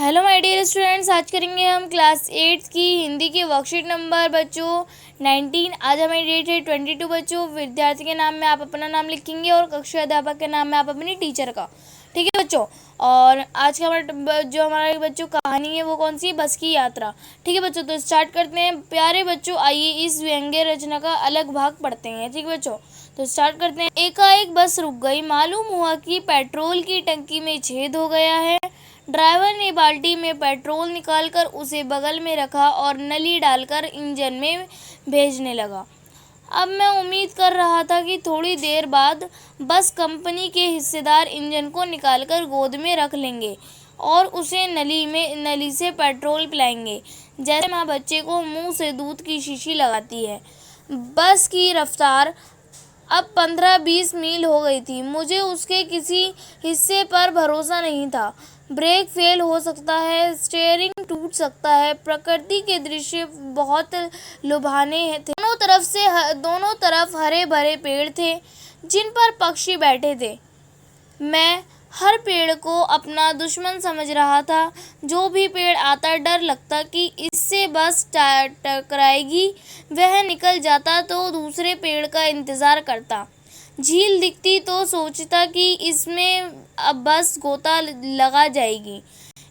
Hello my dear students, आज करेंगे हम क्लास 8 की हिंदी की वर्कशीट नंबर बच्चों 19। आज हमारी डेट है 22 बच्चों। विद्यार्थी के नाम में आप अपना नाम लिखेंगे और कक्षा अध्यापक के नाम में आप अपनी टीचर का। ठीक है बच्चों। और आज का हमारा बच्चों कहानी है वो कौन सी, बस की यात्रा। ठीक है बच्चों, तो स्टार्ट करते हैं। प्यारे बच्चों, आइए इस व्यंग्य रचना का अलग भाग पढ़ते हैं। ठीक है बच्चों, तो स्टार्ट करते हैं। एकाएक बस रुक गई। मालूम हुआ कि पेट्रोल की टंकी में छेद हो गया है। ड्राइवर ने बाल्टी में पेट्रोल निकालकर उसे बगल में रखा और नली डालकर इंजन में भेजने लगा। अब मैं उम्मीद कर रहा था कि थोड़ी देर बाद बस कंपनी के हिस्सेदार इंजन को निकालकर गोद में रख लेंगे और उसे नली से पेट्रोल पिलाएंगे, जैसे माँ बच्चे को मुंह से दूध की शीशी लगाती है। बस की रफ्तार अब 15-20 मील हो गई थी। मुझे उसके किसी हिस्से पर भरोसा नहीं था। ब्रेक फेल हो सकता है, स्टीयरिंग टूट सकता है। प्रकृति के दृश्य बहुत लुभाने थे। दोनों तरफ हरे भरे पेड़ थे जिन पर पक्षी बैठे थे। मैं हर पेड़ को अपना दुश्मन समझ रहा था। जो भी पेड़ आता डर लगता कि इससे बस टकराएगी। वह निकल जाता तो दूसरे पेड़ का इंतज़ार करता। झील दिखती तो सोचता कि इसमें अब बस गोता लगा जाएगी।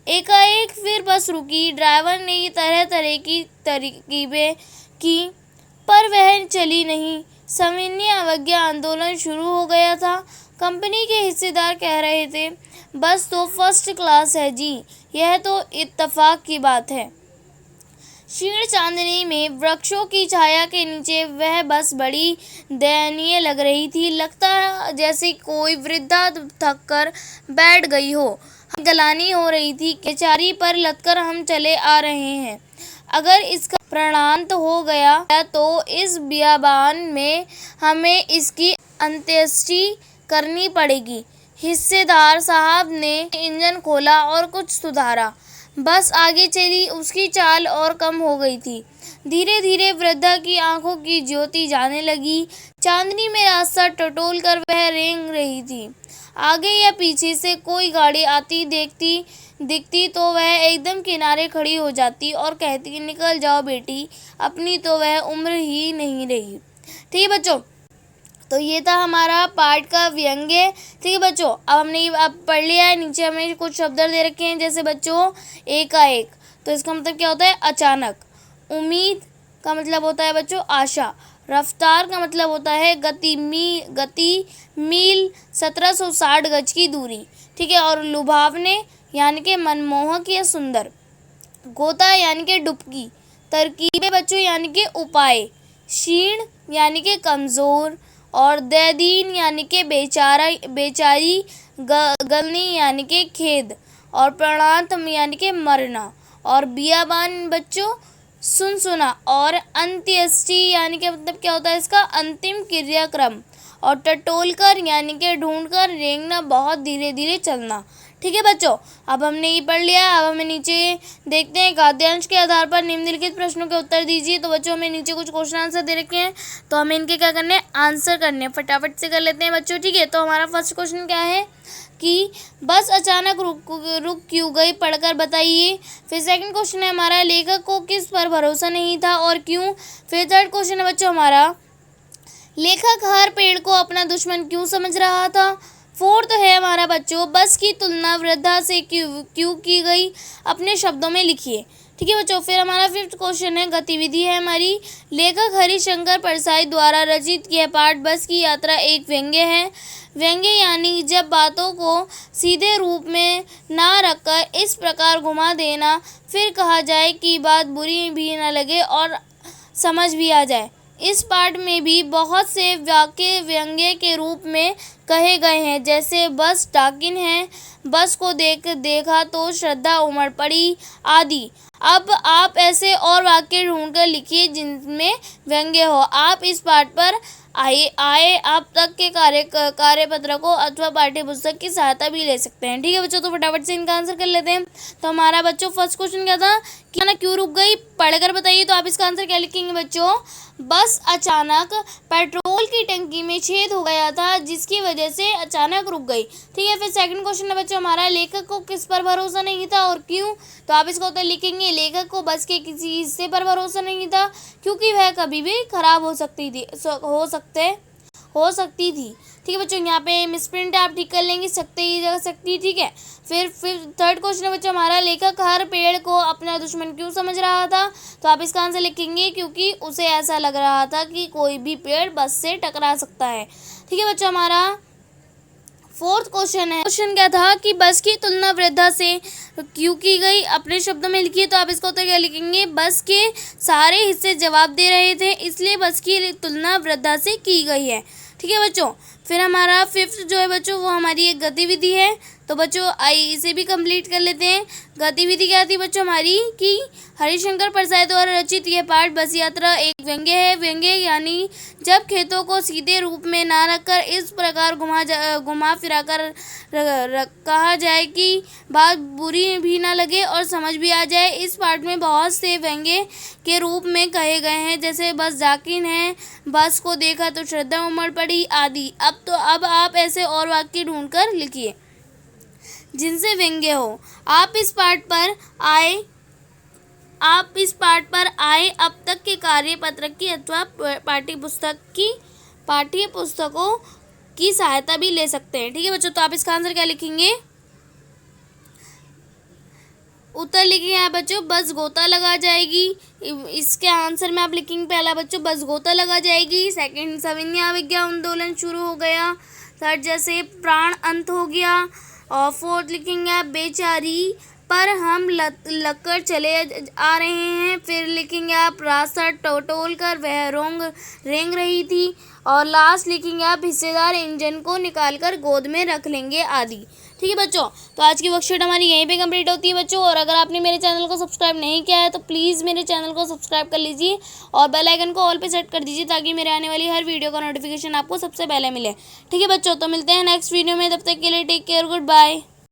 एकाएक फिर बस रुकी। ड्राइवर ने तरह तरह की तरकीबें की पर वह चली नहीं। सविनय अवज्ञा आंदोलन शुरू हो गया था। कंपनी के हिस्सेदार कह रहे थे, बस तो फर्स्ट क्लास है जी, यह तो इत्तेफाक की बात है। क्षीण चांदनी में वृक्षों की छाया के नीचे वह बस बड़ी दयनीय लग रही थी। लगता जैसे कोई वृद्धा थक कर बैठ गई हो। गलानी हो रही थी, बेचारी पर लदकर हम चले आ रहे हैं। अगर इसका प्राणांत हो गया तो इस बियाबान में हमें इसकी अंत्येष्टि करनी पड़ेगी। हिस्सेदार साहब ने इंजन खोला और कुछ सुधारा। बस आगे चली। उसकी चाल और कम हो गई थी। धीरे धीरे वृद्धा की आंखों की ज्योति जाने लगी। चांदनी में रास्ता टटोल कर वह रेंग रही थी। आगे या पीछे से कोई गाड़ी आती दिखती तो वह एकदम किनारे खड़ी हो जाती और कहती, निकल जाओ बेटी, अपनी तो वह उम्र ही नहीं रही। ठीक है बच्चों, तो ये था हमारा पाठ का व्यंग्य। ठीक है बच्चों, अब पढ़ लिया है। नीचे हमने कुछ शब्द दे रखे हैं, जैसे बच्चों एकाएक, तो इसका मतलब क्या होता है, अचानक। उम्मीद का मतलब होता है बच्चों आशा। रफ्तार का मतलब होता है गति मील 1760 गज की दूरी। ठीक है, और लुभावने यानी कि मनमोहक या सुंदर। गोता यानी कि डुबकी। तरकीबें बच्चों यानी कि उपाय। क्षीण यानी कि कमज़ोर, और दैदीन यानी कि बेचारी, गलनी यानी कि खेद, और प्राणांत यानी कि मरना, और बियाबान बच्चों सुनसुना, और अंत्येष्टि यानी कि मतलब क्या होता है इसका, अंतिम क्रियाक्रम, और टटोलकर यानी कि ढूंढकर, रेंगना बहुत धीरे धीरे चलना। ठीक है बच्चों, अब हमने ये पढ़ लिया। अब हमें नीचे देखते हैं, गद्यांश के आधार पर निम्नलिखित प्रश्नों के उत्तर दीजिए। तो बच्चों हमें नीचे कुछ क्वेश्चन आंसर दे रखे हैं, तो हमें इनके क्या करने हैं, आंसर करने हैं। फटाफट से कर लेते हैं बच्चों। ठीक है, तो हमारा फर्स्ट क्वेश्चन क्या है कि बस अचानक रुक क्यों गई, पढ़कर बताइए। फिर सेकंड क्वेश्चन है हमारा, लेखक को किस पर भरोसा नहीं था और क्यों। फिर थर्ड क्वेश्चन है बच्चों हमारा, लेखक हर पेड़ को अपना दुश्मन क्यों समझ रहा था। फोर्थ है हमारा बच्चों, बस की तुलना वृद्धा से क्यों की गई, अपने शब्दों में लिखिए। ठीक है बच्चों, फिर हमारा फिफ्थ क्वेश्चन है, गतिविधि है हमारी, लेखक हरिशंकर परसाई द्वारा रचित यह पाठ बस की यात्रा एक व्यंग्य है। व्यंग्य यानी जब बातों को सीधे रूप में ना रखकर इस प्रकार घुमा देना, फिर कहा जाए कि बात बुरी भी न लगे और समझ भी आ जाए। इस पाठ में भी बहुत से वाक्य व्यंग्य के रूप में कहे गए हैं, जैसे बस डाकिन है, बस को देखा तो श्रद्धा उमड़ पड़ी आदि। अब आप ऐसे और वाक्य ढूंढकर लिखिए जिनमें व्यंग्य हो। आप इस पाठ पर आए आप तक के कार्यपत्र को अथवा पाठ्य पुस्तक की सहायता भी ले सकते हैं। ठीक है बच्चों, तो फटाफट से इनका आंसर कर लेते हैं। तो हमारा बच्चों फर्स्ट क्वेश्चन क्या था कि ना क्यों रुक गई, पढ़कर बताइए। तो आप इसका आंसर क्या लिखेंगे बच्चों, बस अचानक पेट्रोल तेल की टंकी में छेद हो गया था जिसकी वजह से अचानक रुक गई। ठीक है, फिर सेकंड क्वेश्चन है बच्चों हमारा, लेखक को किस पर भरोसा नहीं था और क्यों? तो आप इसका उत्तर लिखेंगे, लेखक को बस के किसी हिस्से पर भरोसा नहीं था क्योंकि वह कभी भी खराब हो सकती थी। ठीक है बच्चों, यहाँ पे मिसप्रिंट आप ठीक कर लेंगे, सकते ही जगह सकती। ठीक है, फिर थर्ड क्वेश्चन है बच्चों हमारा, लेखक हर पेड़ को अपना दुश्मन क्यों समझ रहा था? तो आप इसका आंसर लिखेंगे, क्योंकि उसे ऐसा लग रहा था कि कोई भी पेड़ बस से टकरा सकता है। ठीक है बच्चों, हमारा फोर्थ क्वेश्चन है, क्वेश्चन क्या था कि बस की तुलना वृद्धा से क्यों की गई? अपने शब्दों में लिखिए। तो आप इसका उत्तर क्या लिखेंगे, बस के सारे हिस्से जवाब दे रहे थे इसलिए बस की तुलना वृद्धा से की गई है। ठीक है बच्चों, फिर हमारा फिफ्थ जो है बच्चों वो हमारी एक गतिविधि है। तो बच्चों आइए इसे भी कंप्लीट कर लेते हैं। गतिविधि क्या थी बच्चों हमारी कि हरिशंकर परसाई द्वारा रचित यह पाठ बस यात्रा एक व्यंग्य है। व्यंग्य यानी जब खेतों को सीधे रूप में ना रखकर इस प्रकार घुमा फिरा कर कहा जाए कि बात बुरी भी ना लगे और समझ भी आ जाए। इस पाठ में बहुत से व्यंग्य के रूप में कहे गए हैं, जैसे बस जाकिन है, बस को देखा तो श्रद्धा उमड़ पड़ी आदि। अब आप ऐसे और वाक्य ढूंढकर लिखिए जिनसे व्यंग्य हो। आप इस पाठ पर आए अब तक के कार्य पत्रक की अथवा पाठ्य पुस्तकों की सहायता भी ले सकते हैं। ठीक है बच्चों, तो आप इसका आंसर क्या लिखेंगे? उत्तर लिखिए यहाँ बच्चों, बस गोता लगा जाएगी। इसके आंसर में आप लिखेंगे पहला बच्चों बस गोता लगा जाएगी। सेकंड, सविनय अवज्ञा आंदोलन शुरू हो गया। थर्ड, जैसे प्राण अंत हो गया। और फोर्थ लिखेंगे आप बेचारी पर हम लगकर चले आ रहे हैं। फिर लिखेंगे आप रास्ता टटोल कर वह रेंग रही थी। और लास्ट लिखेंगे आप हिस्सेदार इंजन को निकाल कर गोद में रख लेंगे आदि। ठीक है बच्चों, तो आज की वर्कशीट हमारी यहीं पे कंप्लीट होती है बच्चों। और अगर आपने मेरे चैनल को सब्सक्राइब नहीं किया है तो प्लीज़ मेरे चैनल को सब्सक्राइब कर लीजिए और बेल आइकन को ऑल पे सेट कर दीजिए ताकि मेरे आने वाली हर वीडियो का नोटिफिकेशन आपको सबसे पहले मिले। ठीक है बच्चों, तो मिलते हैं नेक्स्ट वीडियो में, तब तक के लिए टेक केयर, गुड बाय।